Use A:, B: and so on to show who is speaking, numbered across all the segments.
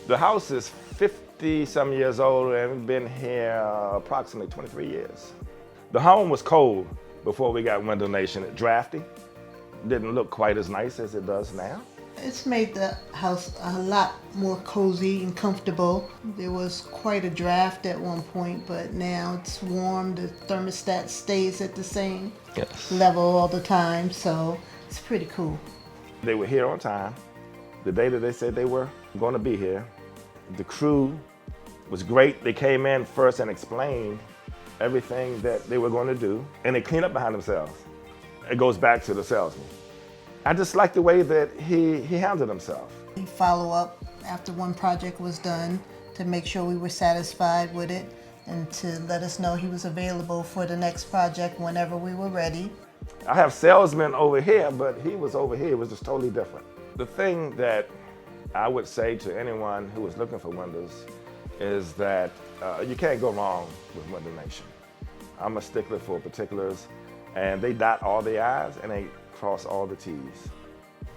A: The house is 50-some years old and we've been here approximately 23 years. The home was cold before we got Window Nation. Drafty. Didn't look quite as nice as it does now.
B: It's made the house a lot more cozy and comfortable. There was quite a draft at one point, but now it's warm. The thermostat stays at the same level all the time, so it's pretty cool.
A: They were here on time. The day that they said they were going to be here. The crew was great. They came in first and explained everything that they were going to do, and they cleaned up behind themselves. It goes back to the salesman. I just like the way that he handled himself.
B: We follow up after one project was done to make sure we were satisfied with it and to let us know he was available for the next project whenever we were ready.
A: I have salesmen over here, but he was over here. It was just totally different. The thing that I would say to anyone who is looking for windows is that you can't go wrong with Window Nation. I'm a stickler for particulars, and they dot all the I's and they cross all the T's.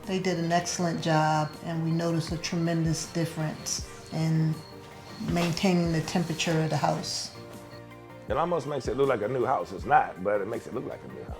B: They did an excellent job, and we noticed a tremendous difference in maintaining the temperature of the house.
A: It almost makes it look like a new house. It's not, but it makes it look like a new house.